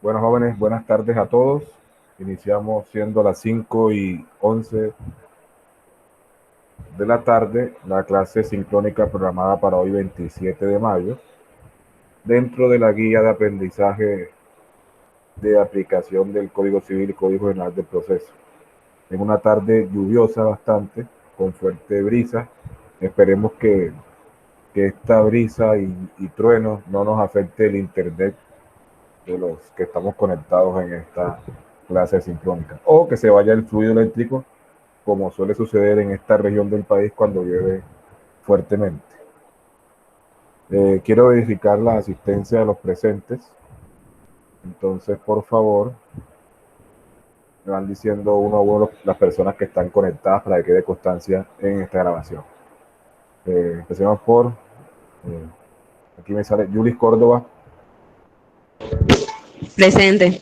Bueno, jóvenes, buenas tardes a todos. Iniciamos siendo las 5:11 de la tarde la clase sincrónica programada para hoy 27 de mayo dentro de la guía de aprendizaje de aplicación del Código Civil y Código General del Proceso. En una tarde lluviosa bastante, con fuerte brisa. Esperemos que esta brisa y trueno no nos afecte el internet de los que estamos conectados en esta clase sincrónica, o que se vaya el fluido eléctrico, como suele suceder en esta región del país cuando llueve fuertemente. Quiero verificar la asistencia de los presentes, entonces por favor me van diciendo uno a uno las personas que están conectadas para que quede constancia en esta grabación. Empecemos por, aquí me sale Julis Córdoba, Presente.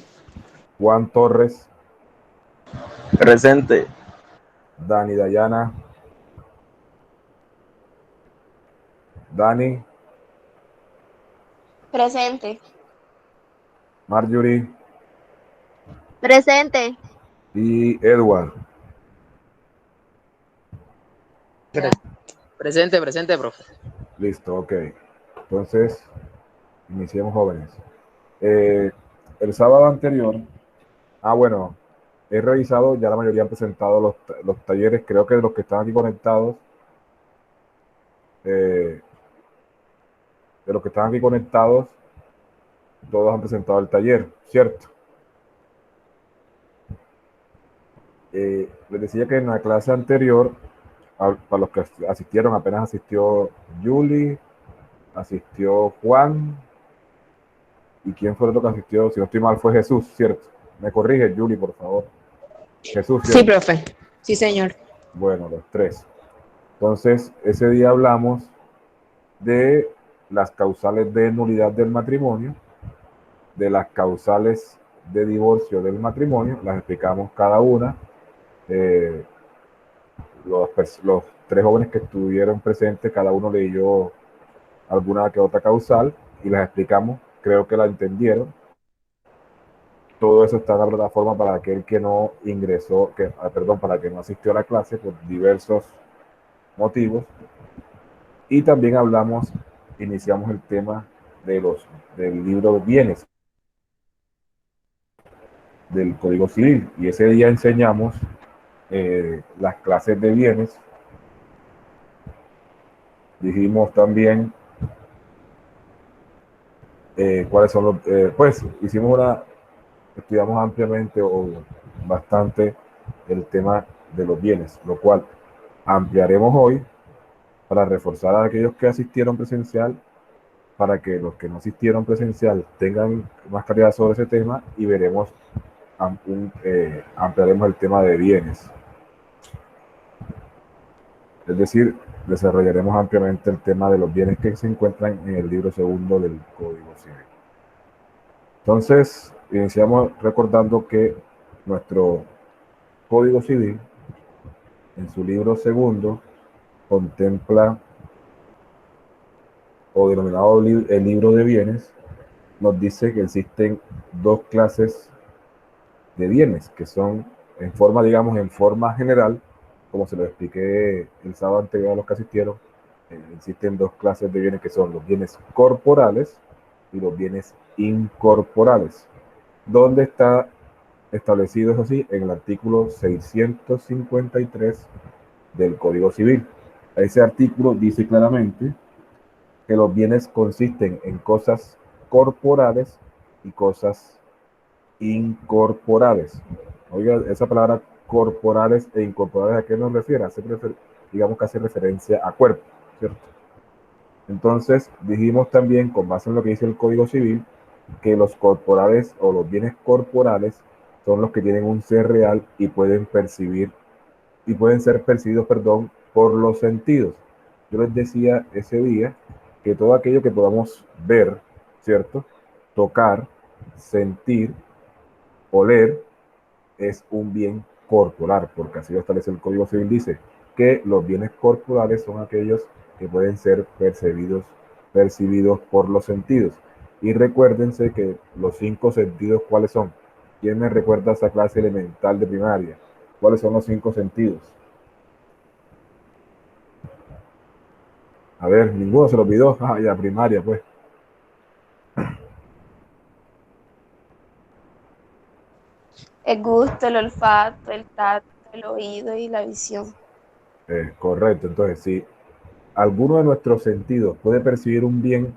Juan Torres, Presente. Dani Dayana, Dani, Presente. Marjorie Presente. y Edward. Presente, profe. Listo, ok. Entonces, iniciemos, jóvenes. El sábado anterior, bueno, he revisado, ya la mayoría han presentado los talleres. Creo que los que están aquí conectados, de los que están aquí conectados, todos han presentado el taller, ¿cierto? Les decía que en la clase anterior, para los que asistieron, apenas asistió Julie, asistió Juan, ¿y quién fue el otro que asistió? Si no estoy mal, fue Jesús, ¿cierto? Me corrige, Julie, por favor. Jesús, ¿cierto? Sí, profe. Sí, señor. Bueno, los tres. Entonces, ese día hablamos de las causales de nulidad del matrimonio, de las causales de divorcio del matrimonio, las explicamos cada una. Los tres jóvenes que estuvieron presentes, cada uno leyó alguna que otra causal y las explicamos, creo que la entendieron. Todo eso está en la plataforma para aquel que no ingresó, para que no asistió a la clase por diversos motivos. Y también iniciamos el tema del libro de bienes del Código Civil, y ese día enseñamos las clases de bienes. Dijimos también cuáles son los, estudiamos ampliamente o bastante el tema de los bienes, lo cual ampliaremos hoy para reforzar a aquellos que asistieron presencial, para que los que no asistieron presencial tengan más claridad sobre ese tema, y ampliaremos el tema de bienes. Es decir, desarrollaremos ampliamente el tema de los bienes que se encuentran en el libro segundo del Código Civil. Entonces, iniciamos recordando que nuestro Código Civil, en su libro segundo, contempla, o denominado el libro de bienes, nos dice que existen dos clases de bienes, que son en forma general, como se lo expliqué el sábado anterior a los que asistieron. Existen dos clases de bienes, que son los bienes corporales y los bienes incorporales. ¿Dónde está establecido eso así? En el artículo 653 del Código Civil. Ese artículo dice claramente que los bienes consisten en cosas corporales y cosas incorporales. Oiga, esa palabra corporales e incorporales, ¿a qué nos refiere? Digamos que hace referencia a cuerpo, ¿cierto? Entonces, dijimos también, con base en lo que dice el Código Civil, que los corporales o los bienes corporales son los que tienen un ser real y pueden ser percibidos, por los sentidos. Yo les decía ese día que todo aquello que podamos ver, ¿cierto? Tocar, sentir, oler, es un bien corporal, porque así lo establece el Código Civil. Dice que los bienes corporales son aquellos que pueden ser percibidos por los sentidos. Y recuérdense que los 5 sentidos, ¿cuáles son? ¿Quién me recuerda esa clase elemental de primaria? ¿Cuáles son los 5 sentidos? A ver, ninguno se lo olvidó. Ah, ya, primaria, pues. El gusto, el olfato, el tacto, el oído y la visión. Correcto. Entonces, si alguno de nuestros sentidos puede percibir un bien,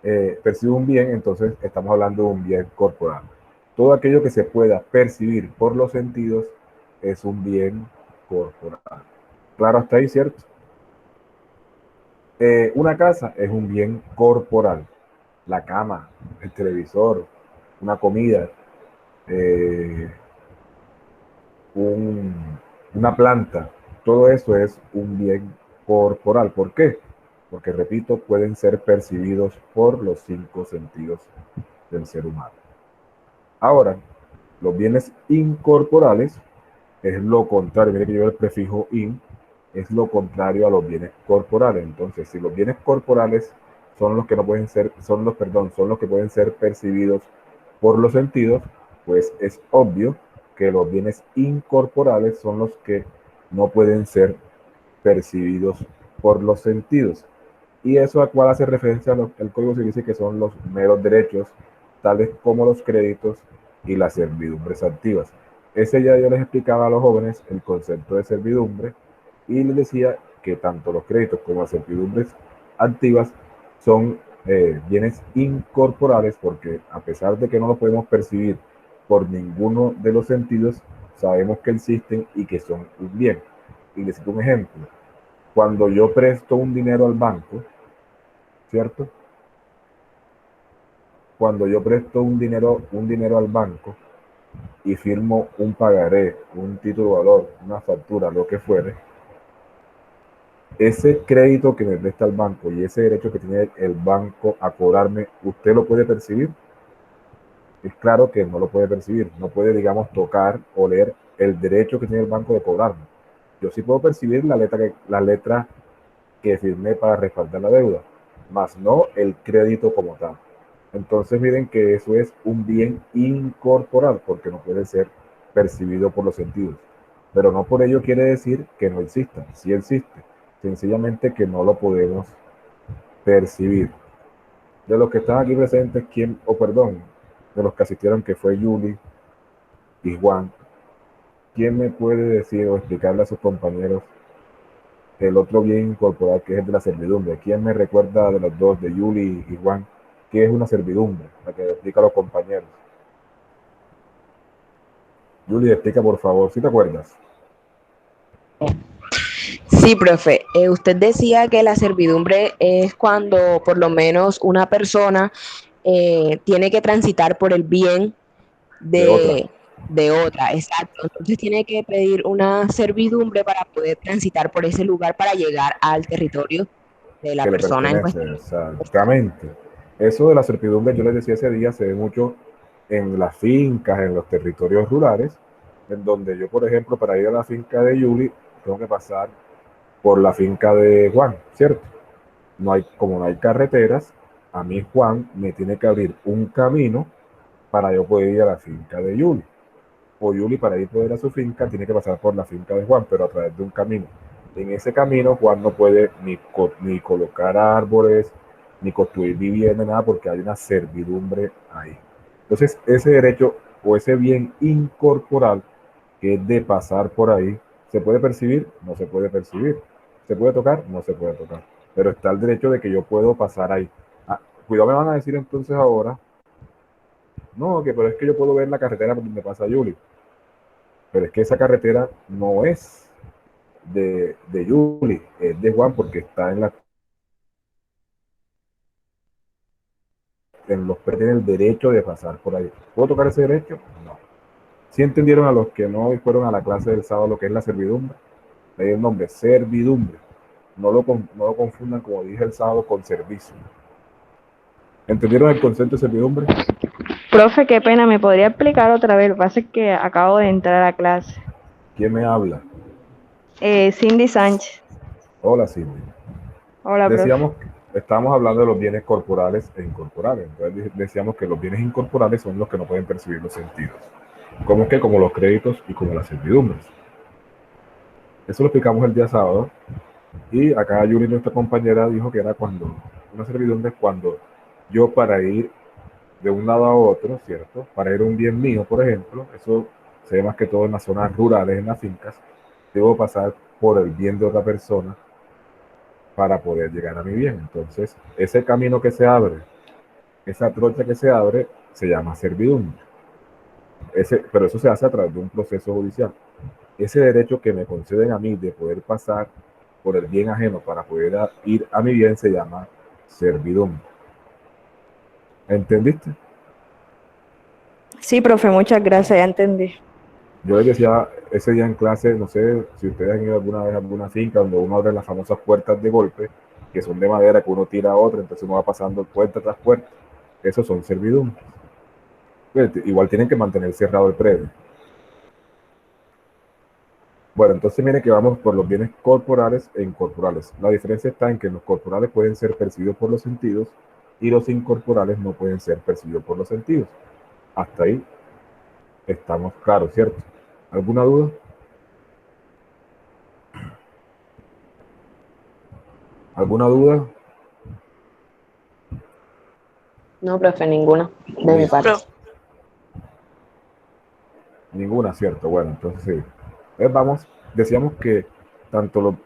entonces estamos hablando de un bien corporal. Todo aquello que se pueda percibir por los sentidos es un bien corporal. Claro, hasta ahí, ¿cierto? Una casa es un bien corporal. La cama, el televisor, una comida, eh, un, una planta, todo eso es un bien corporal. ¿Por qué? Porque, repito, pueden ser percibidos por los 5 sentidos del ser humano. Ahora, los bienes incorporales es lo contrario. Mire que lleva el prefijo in, es lo contrario a los bienes corporales. Entonces, si los bienes corporales son los que no pueden ser, son los que pueden ser percibidos por los sentidos, pues es obvio que los bienes incorporales son los que no pueden ser percibidos por los sentidos. Y eso a cual hace referencia el Código Civil, dice que son los meros derechos, tales como los créditos y las servidumbres activas. Ese ya yo les explicaba a los jóvenes el concepto de servidumbre y les decía que tanto los créditos como las servidumbres activas son bienes incorporales, porque a pesar de que no los podemos percibir por ninguno de los sentidos, sabemos que existen y que son un bien. Y les cito un ejemplo. Cuando yo presto un dinero al banco, ¿cierto? Cuando yo presto un dinero al banco y firmo un pagaré, un título de valor, una factura, lo que fuere, ese crédito que me presta el banco y ese derecho que tiene el banco a cobrarme, ¿usted lo puede percibir? Es claro que no lo puede percibir, no puede, digamos, tocar o leer el derecho que tiene el banco de cobrarme. Yo sí puedo percibir la letra que firmé para respaldar la deuda, más no el crédito como tal. Entonces miren que eso es un bien incorporal, porque no puede ser percibido por los sentidos. Pero no por ello quiere decir que no exista, sí existe, sencillamente que no lo podemos percibir. De los que están aquí presentes, de los que asistieron, que fue Yuli y Juan, ¿quién me puede decir o explicarle a sus compañeros el otro bien incorporal, que es el de la servidumbre? ¿Quién me recuerda de los dos, de Yuli y Juan, qué es una servidumbre? Para que explique a los compañeros. Yuli, explica por favor, ¿sí te acuerdas? Sí, profe. Usted decía que la servidumbre es cuando por lo menos una persona tiene que transitar por el bien De otra. de otra. Exacto. Entonces tiene que pedir una servidumbre para poder transitar por ese lugar para llegar al territorio de la Que le persona en pertenece, cuestión. exactamente. Eso de la servidumbre, yo les decía ese día, se ve mucho en las fincas, en los territorios rurales, en donde yo, por ejemplo, para ir a la finca de Yuli, tengo que pasar por la finca de Juan, ¿cierto? Como no hay carreteras, a mí Juan me tiene que abrir un camino para yo poder ir a la finca de Yuli. O Yuli, para ir poder a su finca, tiene que pasar por la finca de Juan, pero a través de un camino. En ese camino Juan no puede ni colocar árboles, ni construir vivienda, nada, porque hay una servidumbre ahí. Entonces, ese derecho o ese bien incorporal, que es de pasar por ahí, ¿se puede percibir? No se puede percibir. ¿Se puede tocar? No se puede tocar. Pero está el derecho de que yo puedo pasar ahí. Ah, cuidado, me van a decir entonces ahora, no, que pero es que yo puedo ver la carretera por donde pasa Yuli. Pero es que esa carretera no es de Yuli, es de Juan, porque está en los tiene el derecho de pasar por ahí. ¿Puedo tocar ese derecho? No. ¿Sí entendieron a los que no fueron a la clase del sábado lo que es la servidumbre? Ahí el nombre, servidumbre. No lo confundan, como dije el sábado, con servicio. ¿Entendieron el concepto de servidumbre? Profe, qué pena, ¿me podría explicar otra vez? Lo que pasa es que acabo de entrar a clase. ¿Quién me habla? Cindy Sánchez. Hola, Cindy. Hola, profe. Decíamos, Estamos hablando de los bienes corporales e incorporales. Entonces decíamos que los bienes incorporales son los que no pueden percibir los sentidos. ¿Cómo que? Como los créditos y como las servidumbres. Eso lo explicamos el día sábado. Y acá Yuri, nuestra compañera, dijo que era cuando, una servidumbre es cuando yo, para ir de un lado a otro, ¿cierto? Para ir a un bien mío, por ejemplo, eso se ve más que todo en las zonas rurales, en las fincas, debo pasar por el bien de otra persona para poder llegar a mi bien. Entonces, ese camino que se abre, esa trocha que se abre, se llama servidumbre. Pero eso se hace a través de un proceso judicial. Ese derecho que me conceden a mí de poder pasar por el bien ajeno para poder ir a mi bien se llama servidumbre. ¿Entendiste? Sí, profe, muchas gracias, ya entendí. Yo les decía ese día en clase, no sé si ustedes han ido alguna vez a alguna finca donde uno abre las famosas puertas de golpe, que son de madera, que uno tira a otra, entonces uno va pasando puerta tras puerta. Esos son servidumbres. Igual tienen que mantener cerrado el predio. Bueno, entonces miren que vamos por los bienes corporales e incorporales. La diferencia está en que los corporales pueden ser percibidos por los sentidos y los incorporales no pueden ser percibidos por los sentidos. Hasta ahí estamos claros, ¿cierto? ¿Alguna duda? ¿Alguna duda? No, profe, ninguna de mi parte. Ninguna, ¿cierto? Bueno, entonces sí. Vamos, decíamos que tanto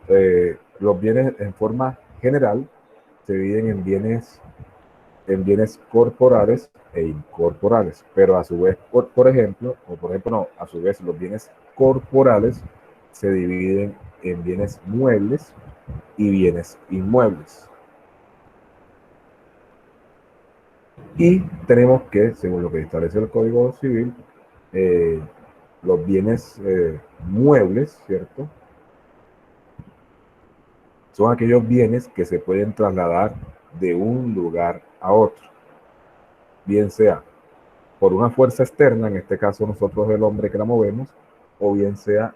los bienes en forma general se dividen en bienes corporales e incorporales, pero a su vez, por ejemplo, no, a su vez los bienes corporales se dividen en bienes muebles y bienes inmuebles. Y tenemos que, según lo que establece el Código Civil, los bienes muebles, ¿cierto? Son aquellos bienes que se pueden trasladar de un lugar a otro, bien sea por una fuerza externa, en este caso nosotros el hombre que la movemos, o bien sea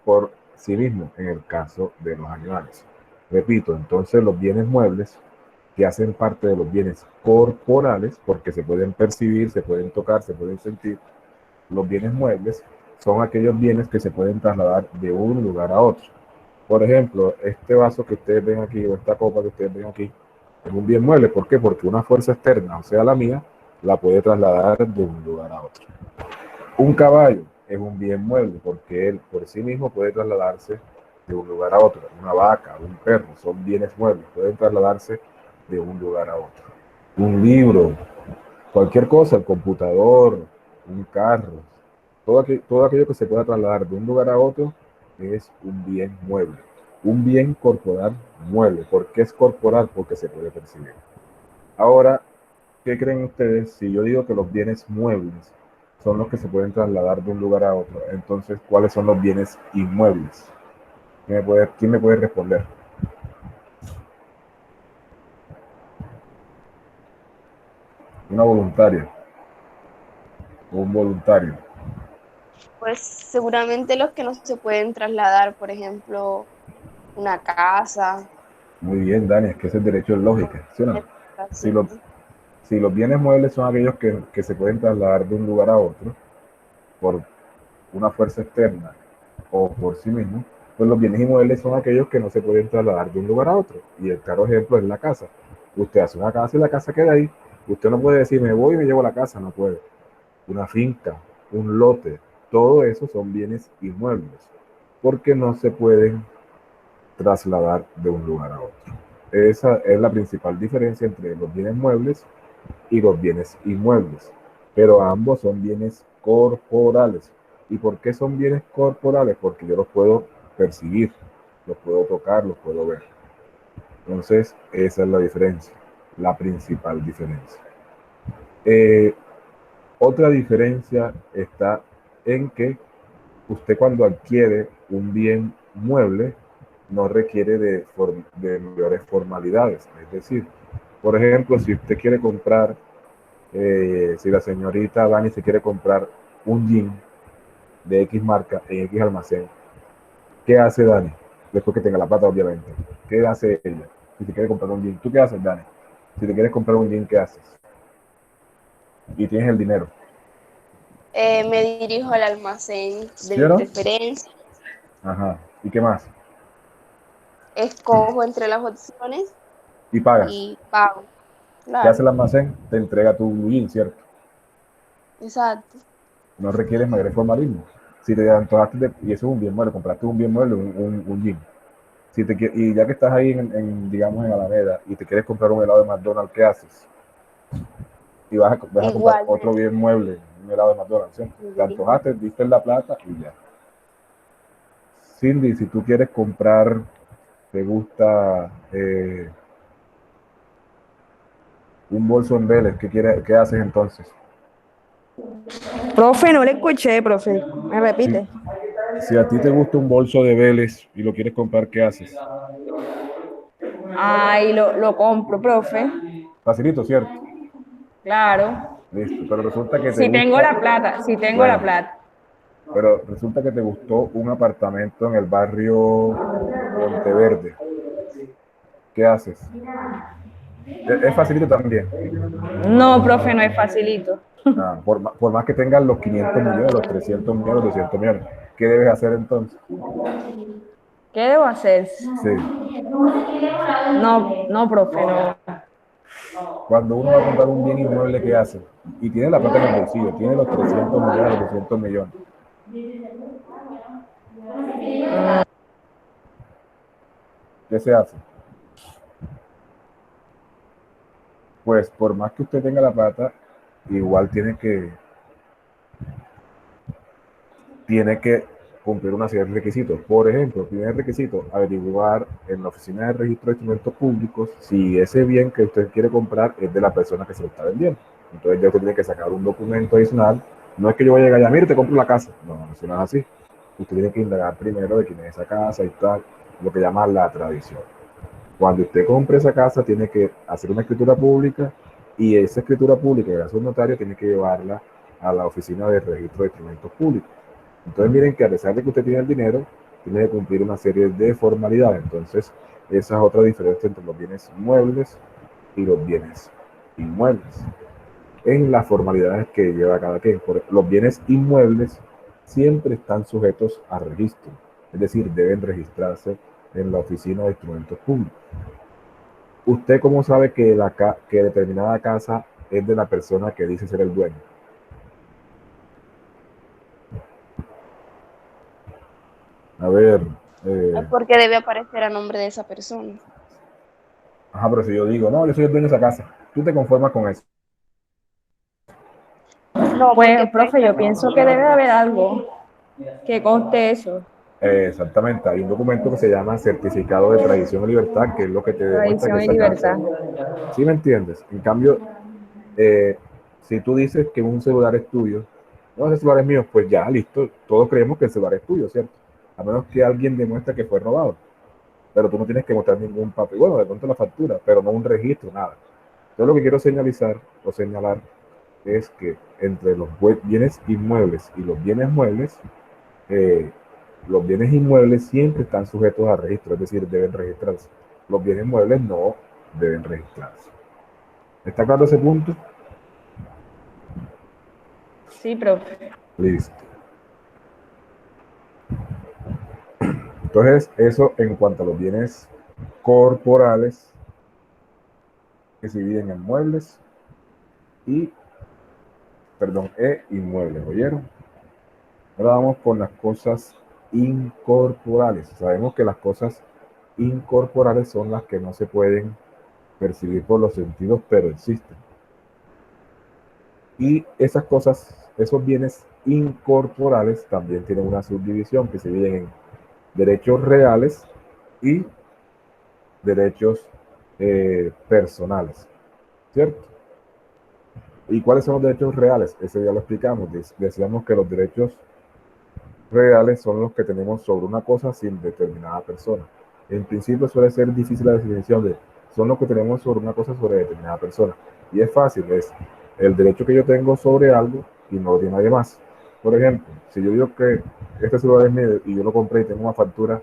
por sí mismo, en el caso de los animales. Repito, entonces los bienes muebles que hacen parte de los bienes corporales, porque se pueden percibir, se pueden tocar, se pueden sentir, los bienes muebles son aquellos bienes que se pueden trasladar de un lugar a otro. Por ejemplo, este vaso que ustedes ven aquí, o esta copa que ustedes ven aquí, es un bien mueble. ¿Por qué? Porque una fuerza externa, o sea, la mía, la puede trasladar de un lugar a otro. Un caballo es un bien mueble porque él por sí mismo puede trasladarse de un lugar a otro. Una vaca, un perro, son bienes muebles, pueden trasladarse de un lugar a otro. Un libro, cualquier cosa, el computador, un carro, todo aquello que se pueda trasladar de un lugar a otro es un bien mueble. Un bien corporal mueble. ¿Por qué es corporal? Porque se puede percibir. Ahora, ¿qué creen ustedes si yo digo que los bienes muebles son los que se pueden trasladar de un lugar a otro? Entonces, ¿cuáles son los bienes inmuebles? ¿Quién me puede responder? Una voluntaria o un voluntario. Pues seguramente los que no se pueden trasladar, por ejemplo, una casa. Muy bien, Dani, es que ese es derecho de lógica, ¿sí o no? Si los bienes muebles son aquellos que se pueden trasladar de un lugar a otro por una fuerza externa o por sí mismo, pues los bienes inmuebles son aquellos que no se pueden trasladar de un lugar a otro. Y el claro ejemplo es la casa. Usted hace una casa y la casa queda ahí. Usted no puede decir, me voy y me llevo la casa, no puede. Una finca, un lote, todo eso son bienes inmuebles, porque no se pueden trasladar de un lugar a otro. Esa es la principal diferencia entre los bienes muebles y los bienes inmuebles, pero ambos son bienes corporales. ¿Y por qué son bienes corporales? Porque yo los puedo percibir, los puedo tocar, los puedo ver. Entonces, esa es la diferencia, la principal diferencia. Otra diferencia está en que usted, cuando adquiere un bien mueble, no requiere de mayores formalidades. Es decir, por ejemplo, si usted quiere comprar, si la señorita Dani se quiere comprar un jean de X marca en X almacén, ¿qué hace Dani? Después que tenga la plata, obviamente. ¿Qué hace ella? Si te quieres comprar un jean, ¿tú qué haces, Dani? Si te quieres comprar un jean, ¿qué haces? Y tienes el dinero. Me dirijo al almacén de ¿Sí mi o no? preferencia, Ajá. ¿Y qué más? escojo entre las opciones Y pagas. y pago. ¿Qué hace Claro, el almacén? Te entrega tu jean, ¿cierto? exacto. No requieres mayor formalismo. Si te antojaste y eso es un bien mueble, compraste un bien mueble, un jean. Si y ya que estás ahí digamos, en Alameda y te quieres comprar un helado de McDonald's, ¿qué haces? Y vas a comprar Igual otro bien mueble, un helado de McDonald's, ¿cierto? me Te dirijo. antojaste, diste la plata y ya. Cindy, si tú quieres comprar, te gusta un bolso en Vélez, ¿qué haces entonces? Profe, no le escuché, profe. ¿Me Si, repite? si a ti te gusta un bolso de Vélez y lo quieres comprar, ¿qué haces? Ay, lo compro, profe. Facilito, ¿cierto? Claro. Listo. Pero resulta que te Si tengo gusta, la plata, si tengo la bueno, plata. pero resulta que te gustó un apartamento en el barrio Monteverde. ¿Qué haces? Es facilito también. No, profe, no es facilito. Por más que tengas los 500 millones, los 300 millones, los 200 millones, ¿qué debes hacer entonces? ¿Qué debo hacer? Sí, No, no, profe, no. cuando uno va a comprar un bien inmueble, ¿qué hace? Y tiene la plata en el bolsillo, tiene los 300 millones, los 200 millones. ¿Qué se hace? Pues por más que usted tenga la plata, igual tiene que cumplir una serie de requisitos. Por ejemplo, primer requisito, averiguar en la oficina de registro de instrumentos públicos si ese bien que usted quiere comprar es de la persona que se lo está vendiendo. Entonces ya usted tiene que sacar un documento adicional. No es que yo vaya a llegar allá, mire, te compro la casa. No, eso no es así. Usted tiene que indagar primero de quién es esa casa y tal, lo que llama la tradición. Cuando usted compre esa casa, tiene que hacer una escritura pública y esa escritura pública que hace un notario tiene que llevarla a la oficina de registro de instrumentos públicos. Entonces miren que a pesar de que usted tiene el dinero, tiene que cumplir una serie de formalidades. Entonces, esa es otra diferencia entre los bienes muebles y los bienes inmuebles. En las formalidades que lleva cada quien. Los bienes inmuebles siempre están sujetos a registro, es decir, deben registrarse en la oficina de instrumentos públicos. ¿Usted cómo sabe que determinada casa es de la persona que dice ser el dueño? A ver, Es porque debe aparecer a nombre de esa persona. pero si yo digo, no, yo soy el dueño de esa casa, ¿tú te conformas con eso? No, porque Pues, puede profe, estar yo pienso que debe haber algo que conste eso. Exactamente, hay un documento que se llama Certificado de Tradición y Libertad, que es lo que te demuestra que Tradición y esa casa, libertad. ¿sí me entiendes? En cambio, si tú dices que un celular es tuyo, no, ese celular es mío, pues ya, listo, todos creemos que el celular es tuyo, ¿cierto? A menos que alguien demuestre que fue robado, pero tú no tienes que mostrar ningún papel, bueno, de pronto la factura, pero no un registro, nada. Yo lo que quiero señalar es que entre los bienes inmuebles y eh, los bienes inmuebles siempre están sujetos a registro, es decir, deben registrarse. Los bienes muebles no deben registrarse. ¿Está claro ese punto? Sí, profe. Listo. Entonces, eso en cuanto a los bienes corporales que se dividen en muebles inmuebles, ¿oyeron? Ahora vamos con las cosas incorporales. Sabemos que las cosas incorporales son las que no se pueden percibir por los sentidos, pero existen. Y esas cosas, esos bienes incorporales también tienen una subdivisión que se dividen en derechos reales y derechos personales, ¿cierto? ¿Y cuáles son los derechos reales? Ese ya lo explicamos. Decíamos que los derechos reales son los que tenemos sobre una cosa sin determinada persona. En principio suele ser difícil la definición de son los que tenemos sobre una cosa sobre determinada persona. Y es fácil, es el derecho que yo tengo sobre algo y no lo tiene nadie más. Por ejemplo, si yo digo que este celular es mío y yo lo compré y tengo una factura,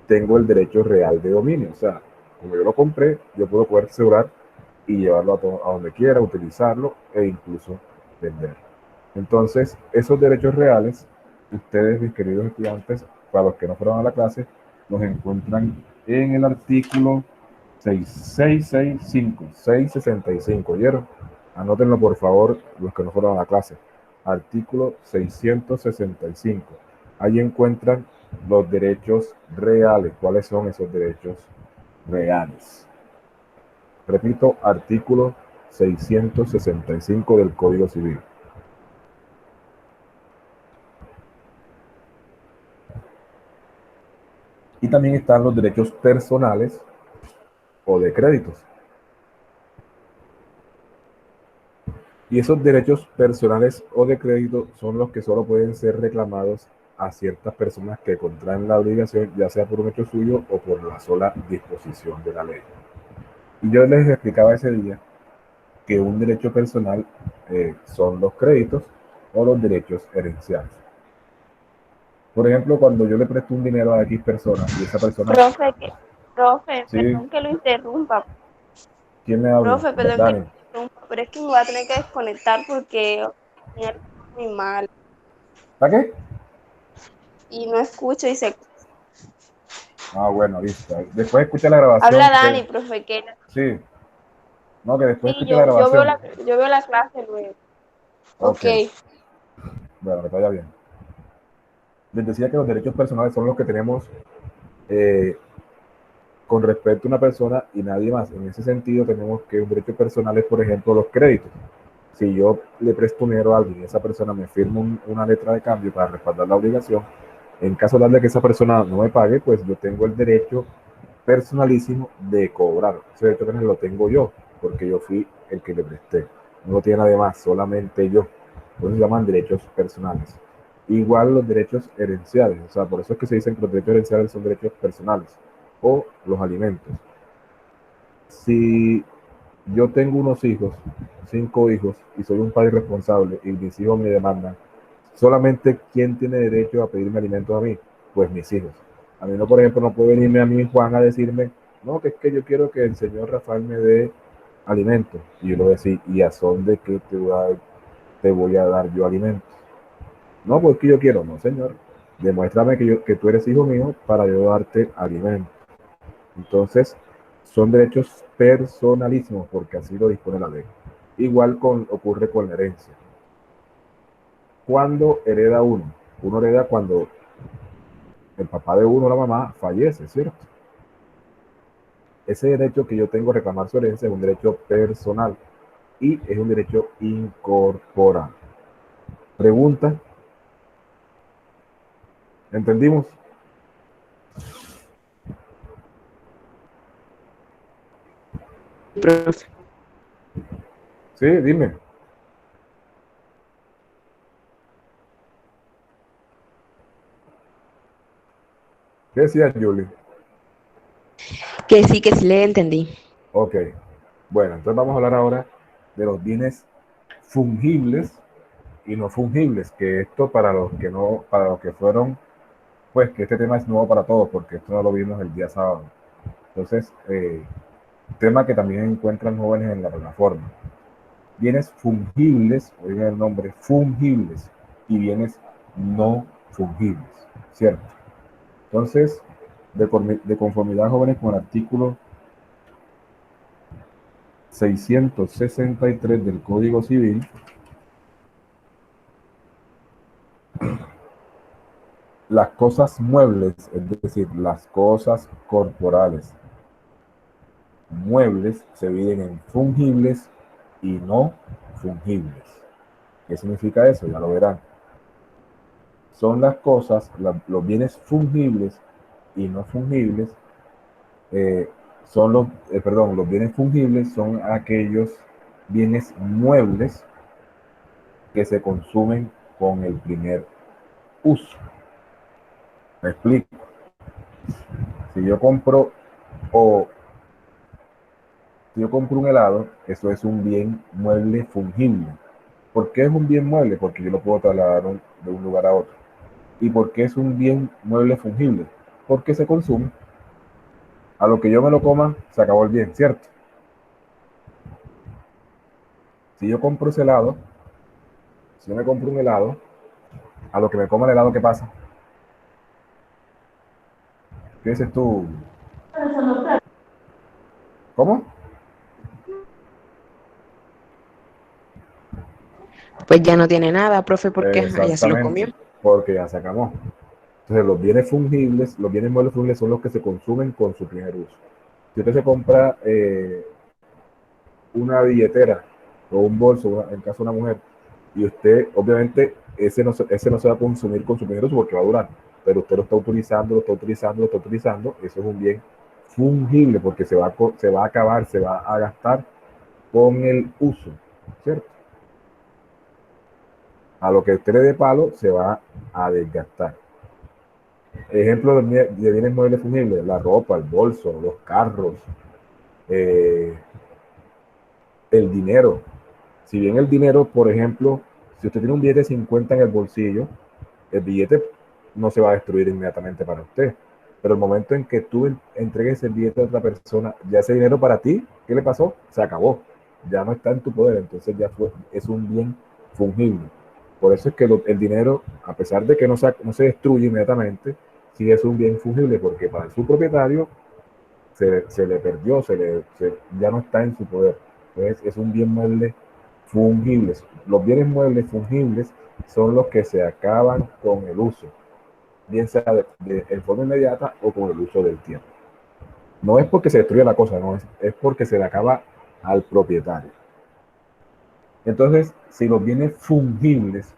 tengo el derecho real de dominio. O sea, como yo lo compré, yo puedo poder asegurar y llevarlo a donde quiera, utilizarlo e incluso vender. Entonces, esos derechos reales, ustedes, mis queridos estudiantes, para los que no fueron a la clase, los encuentran en el artículo 665, ¿oyeron? Anótenlo por favor los que no fueron a la clase. Artículo 665. Ahí encuentran los derechos reales. ¿Cuáles son esos derechos reales? Repito, artículo 665 del Código Civil. Y también están los derechos personales o de créditos. Y esos derechos personales o de crédito son los que solo pueden ser reclamados a ciertas personas que contraen la obligación, ya sea por un hecho suyo o por la sola disposición de la ley. Y yo les explicaba ese día que un derecho personal son los créditos o los derechos herenciales. Por ejemplo, cuando yo le presto un dinero a X persona y esa persona... Profe, Sí. perdón que lo interrumpa. ¿Quién me habla? Profe, perdón que Dani. lo interrumpa, pero es que me voy a tener que desconectar porque es muy mal ¿Para qué? y no escucho y se... Ah, bueno, listo. Después escucha la grabación. Habla Dani, profe, que... Sí. No, que después Sí, escucha la grabación. yo veo la clase luego. Ok. Bueno, que te vaya bien. Les decía que los derechos personales son los que tenemos con respecto a una persona y nadie más. En ese sentido, tenemos que un derecho personal es, por ejemplo, los créditos. Si yo le presto dinero a alguien y esa persona me firma una letra de cambio para respaldar la obligación, en caso de que esa persona no me pague, pues yo tengo el derecho personalísimo de cobrar. Ese derecho personal lo tengo yo, porque yo fui el que le presté. No lo tiene nadie más, solamente yo. Por eso se llaman derechos personales. Igual los derechos herenciales, o sea, por eso es que se dicen que los derechos herenciales son derechos personales, o los alimentos. Si yo tengo unos hijos, 5 hijos, y soy un padre responsable, y mis hijos me demandan, solamente ¿quién tiene derecho a pedirme alimentos a mí? Pues mis hijos. A mí no, por ejemplo, no puede venirme a mí Juan a decirme, no, que es que yo quiero que el señor Rafael me dé alimentos. Y yo le voy a decir, ¿y a son de qué te voy a dar yo alimentos? No, pues que yo quiero, no, señor. Demuéstrame que tú eres hijo mío para yo darte alimentos. Entonces, son derechos personalísimos porque así lo dispone la ley. Igual ocurre con la herencia. ¿Cuándo hereda uno? Uno hereda cuando el papá de uno o la mamá fallece, ¿cierto? Ese derecho que yo tengo a reclamar su herencia es un derecho personal y es un derecho incorporal. Pregunta. ¿Entendimos? Profe. Sí, dime. ¿Qué decía Julie? Que sí le entendí. Ok. Bueno, entonces vamos a hablar ahora de los bienes fungibles y no fungibles, que esto para los que fueron, pues que este tema es nuevo para todos, porque esto no lo vimos el día sábado. Entonces, tema que también encuentran jóvenes en la plataforma. Bienes fungibles, oigan el nombre, fungibles, y bienes no fungibles, ¿cierto? Entonces, de conformidad, jóvenes, con el artículo 663 del Código Civil, las cosas muebles, es decir, las cosas corporales muebles, se dividen en fungibles y no fungibles. ¿Qué significa eso? Ya lo verán. Son las cosas, los bienes fungibles y no fungibles, los bienes fungibles son aquellos bienes muebles que se consumen con el primer uso. Me explico. Si yo compro un helado, eso es un bien mueble fungible. ¿Por qué es un bien mueble? Porque yo lo puedo trasladar de un lugar a otro. ¿Y por qué es un bien mueble fungible? Porque se consume. A lo que yo me lo coma, se acabó el bien, ¿cierto? Si yo compro ese helado, si yo me compro un helado, a lo que me coma el helado, ¿qué pasa? ¿Qué dices tú? ¿Cómo? Pues ya no tiene nada, profe, porque ajá, ya se lo comió. Exactamente, porque ya se acabó. Entonces, los bienes muebles fungibles son los que se consumen con su primer uso. Si usted se compra una billetera o un bolso, en caso de una mujer, y usted, obviamente, ese no se va a consumir con su primer uso porque va a durar, pero usted lo está utilizando, lo está utilizando, lo está utilizando, eso es un bien fungible porque se va a acabar, se va a gastar con el uso, ¿cierto? A lo que usted le dé palo, se va a desgastar. Ejemplo de bienes muebles fungibles: la ropa, el bolso, los carros, eh, el dinero. Si bien el dinero, por ejemplo, si usted tiene un billete de 50 en el bolsillo, el billete no se va a destruir inmediatamente para usted. Pero el momento en que tú entregues el billete a otra persona, ya ese dinero para ti, ¿qué le pasó? Se acabó. Ya no está en tu poder, entonces es un bien fungible. Por eso es que el dinero, a pesar de que no se destruye inmediatamente, sí es un bien fungible, porque para su propietario se le perdió, ya no está en su poder. Entonces es un bien mueble fungible. Los bienes muebles fungibles son los que se acaban con el uso, bien sea en forma inmediata o con el uso del tiempo. No es porque se destruya la cosa, no, es porque se le acaba al propietario. Entonces, si los bienes fungibles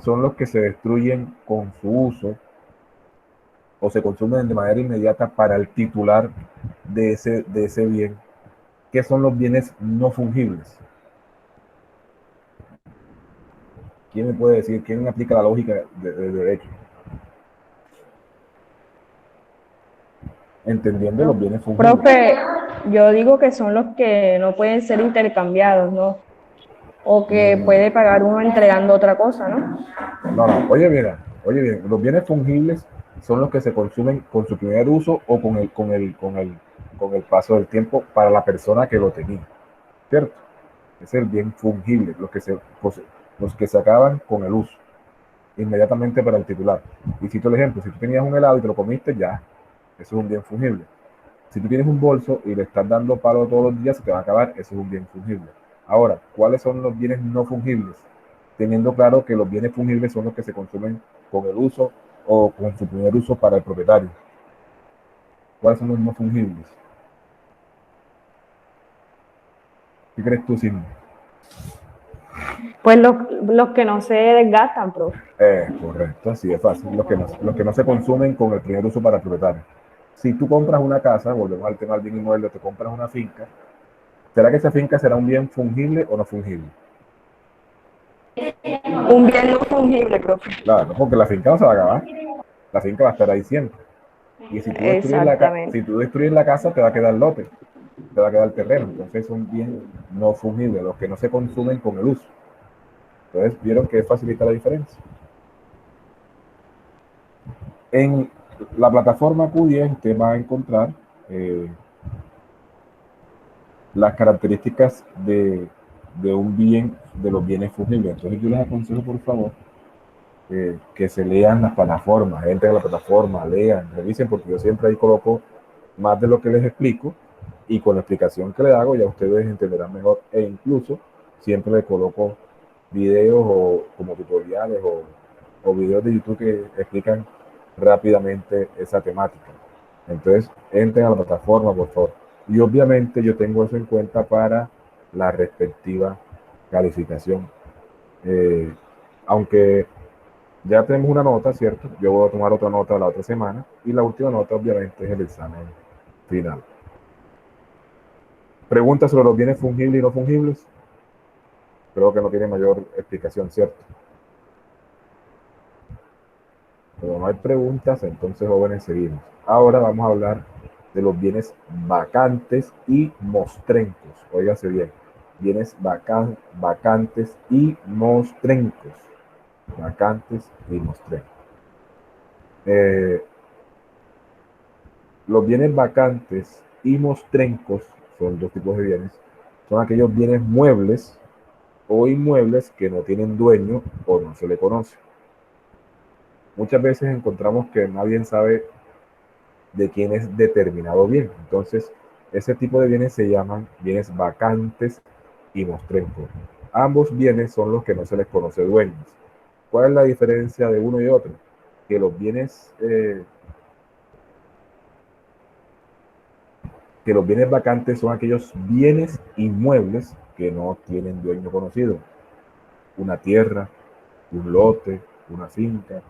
son los que se destruyen con su uso o se consumen de manera inmediata para el titular de ese bien, ¿qué son los bienes no fungibles? ¿Quién me puede decir? ¿Quién aplica la lógica de derecho? Entendiendo los bienes fungibles. Profe, yo digo que son los que no pueden ser intercambiados, ¿no? O que puede pagar uno entregando otra cosa, ¿no? No, oye bien, los bienes fungibles son los que se consumen con su primer uso o con el paso del tiempo para la persona que lo tenía, ¿cierto? Es el bien fungible, los que se acaban con el uso, inmediatamente para el titular. Y cito el ejemplo: si tú tenías un helado y te lo comiste, ya, eso es un bien fungible. Si tú tienes un bolso y le estás dando palo todos los días, se te va a acabar, eso es un bien fungible. Ahora, ¿cuáles son los bienes no fungibles? Teniendo claro que los bienes fungibles son los que se consumen con el uso o con su primer uso para el propietario. ¿Cuáles son los no fungibles? ¿Qué crees tú, Simón? Pues los que no se desgastan, profe. Correcto, así de fácil. Los que no se consumen con el primer uso para el propietario. Si tú compras una casa, volvemos al tema del bien inmueble, te compras una finca, ¿será que esa finca será un bien fungible o no fungible? Un bien no fungible, profe. Claro, porque la finca no se va a acabar. La finca va a estar ahí siempre. Y si tú Exactamente. destruyes la casa, te va a quedar lote, te va a quedar terreno. Entonces son bien no fungibles, los que no se consumen con el uso. Entonces vieron que facilita la diferencia. En la plataforma Q10 usted va a encontrar las características de un bien, de los bienes fungibles. Entonces yo les aconsejo, por favor, que se lean las plataformas, entren a la plataforma, lean, revisen, porque yo siempre ahí coloco más de lo que les explico, y con la explicación que le hago ya ustedes entenderán mejor, e incluso siempre le coloco videos o como tutoriales o videos de YouTube que explican rápidamente esa temática. Entonces entren a la plataforma, por favor, y obviamente yo tengo eso en cuenta para la respectiva calificación. Aunque ya tenemos una nota, ¿cierto? Yo voy a tomar otra nota la otra semana, y la última nota obviamente es el examen final. Preguntas sobre los bienes fungibles y no fungibles. Creo que no tiene mayor explicación, ¿cierto? Como no hay preguntas, entonces, jóvenes, seguimos. Ahora vamos a hablar de los bienes vacantes y mostrencos. Óigase bien, bienes vacantes y mostrencos. Vacantes y mostrencos. Los bienes vacantes y mostrencos son dos tipos de bienes. Son aquellos bienes muebles o inmuebles que no tienen dueño o no se le conoce. Muchas veces encontramos que nadie sabe de quién es determinado bien. Entonces, ese tipo de bienes se llaman bienes vacantes y mostrencos. Ambos bienes son los que no se les conoce dueños. ¿Cuál es la diferencia de uno y otro? Que los bienes vacantes son aquellos bienes inmuebles que no tienen dueño conocido. Una tierra, un lote, una finca,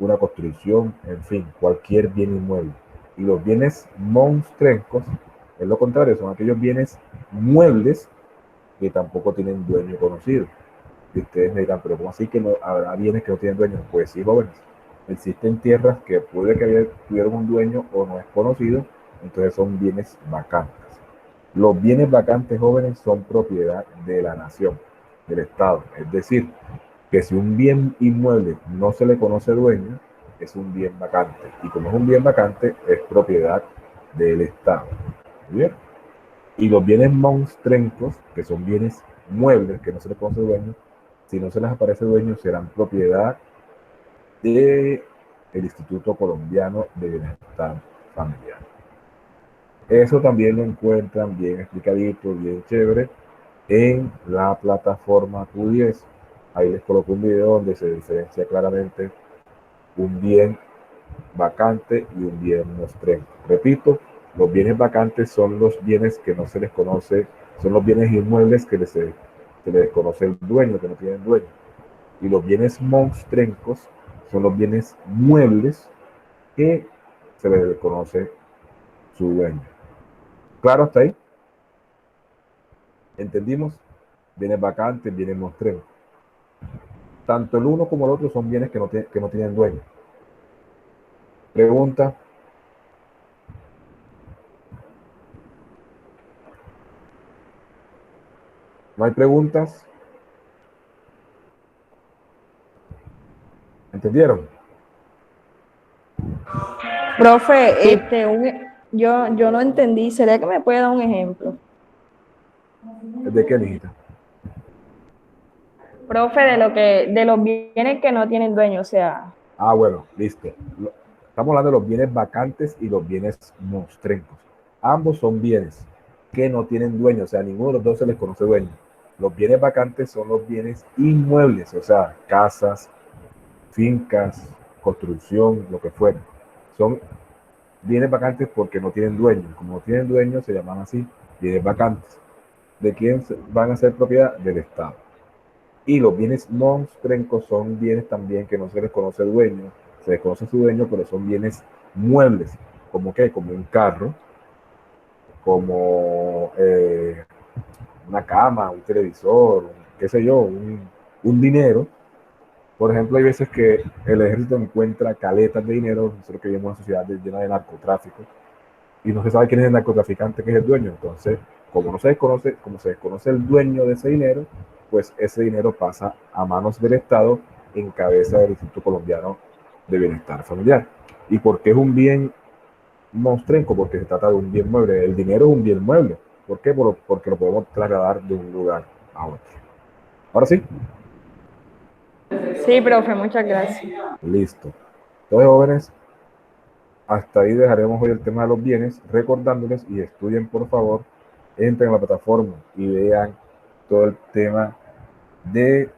una construcción, en fin, cualquier bien inmueble. Y los bienes monstrencos, es lo contrario, son aquellos bienes muebles que tampoco tienen dueño conocido. Y ustedes me dirán, pero ¿cómo así que no habrá bienes que no tienen dueño? Pues sí, jóvenes. Existen tierras que puede que tuvieron un dueño o no es conocido, entonces son bienes vacantes. Los bienes vacantes, jóvenes, son propiedad de la nación, del Estado. Es decir, que si un bien inmueble no se le conoce dueño, es un bien vacante. Y como es un bien vacante, es propiedad del Estado. ¿Bien? Y los bienes monstrencos, que son bienes muebles que no se le conoce dueño, si no se les aparece dueño, serán propiedad del Instituto Colombiano de Bienestar Familiar. Eso también lo encuentran bien explicadito, bien chévere, en la plataforma Q10. Ahí les coloco un video donde se diferencia claramente un bien vacante y un bien mostrenco. Repito, los bienes vacantes son los bienes que no se les conoce, son los bienes inmuebles que se les desconoce el dueño, que no tienen dueño. Y los bienes monstrencos son los bienes muebles que se les desconoce su dueño. ¿Claro hasta ahí? ¿Entendimos? Bienes vacantes, bienes mostrencos. Tanto el uno como el otro son bienes que no tienen dueño. Pregunta. ¿No hay preguntas? ¿Entendieron? Profe, yo no entendí. ¿Sería que me puede dar un ejemplo? ¿De qué, mijita? Profe, de los bienes que no tienen dueño, o sea. Ah, bueno, listo. Estamos hablando de los bienes vacantes y los bienes monstrencos. Ambos son bienes que no tienen dueño, o sea, ninguno de los dos se les conoce dueño. Los bienes vacantes son los bienes inmuebles, o sea, casas, fincas, construcción, lo que fuera. Son bienes vacantes porque no tienen dueño. Como no tienen dueño, se llaman así, bienes vacantes. ¿De quién van a ser propiedad? Del Estado. Y los bienes monstrencos son bienes también que no se les conoce el dueño, se les conoce su dueño, pero son bienes muebles. ¿Como qué? Como un carro, como una cama, un televisor, qué sé yo, un dinero. Por ejemplo, hay veces que el ejército encuentra caletas de dinero, nosotros que vivimos en una sociedad llena de narcotráfico, y no se sabe quién es el narcotraficante que es el dueño. Entonces, como se desconoce el dueño de ese dinero, pues ese dinero pasa a manos del Estado en cabeza del Instituto Colombiano de Bienestar Familiar. ¿Y por qué es un bien monstrenco? Porque se trata de un bien mueble. El dinero es un bien mueble. ¿Por qué? Porque lo podemos trasladar de un lugar a otro. Ahora sí. Sí, profe, muchas gracias. Listo. Entonces, jóvenes, hasta ahí dejaremos hoy el tema de los bienes, recordándoles y estudien por favor, entren a la plataforma y vean todo el tema de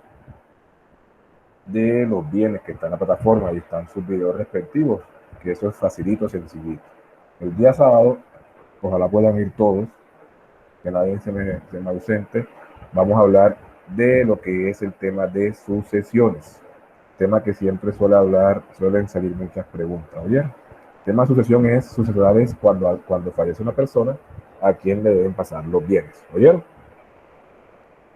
los bienes que están en la plataforma y están sus videos respectivos, que eso es facilito, sencillito. El día sábado, ojalá puedan ir todos, que nadie se me ausente, vamos a hablar de lo que es el tema de sucesiones, tema que siempre suelen salir muchas preguntas, ¿oye? El tema de sucesión es sucesionales cuando fallece una persona, a quien le deben pasar los bienes, ¿oyeron?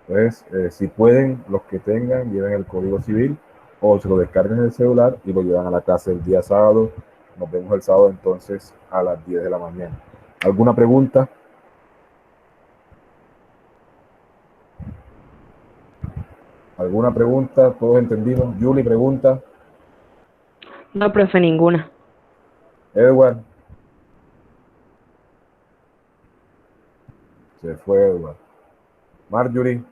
Entonces, si pueden, los que tengan, lleven el Código Civil o se lo descarguen en el celular y lo llevan a la clase el día sábado. Nos vemos el sábado entonces a las 10 de la mañana. ¿Alguna pregunta? ¿Alguna pregunta? ¿Todos entendimos? Julie pregunta. No, profe, ninguna. Edward. Se fue Edward. Marjorie.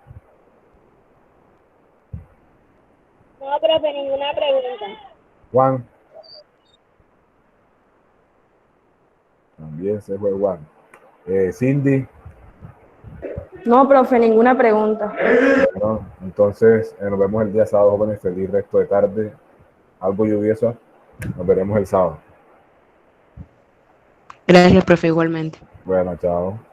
No, profe, ninguna pregunta. Juan. También se fue Juan. Cindy. No, profe, ninguna pregunta. Bueno, entonces nos vemos el día sábado, jóvenes. Feliz resto de tarde. Algo lluvioso. Nos veremos el sábado. Gracias, profe, igualmente. Bueno, chao.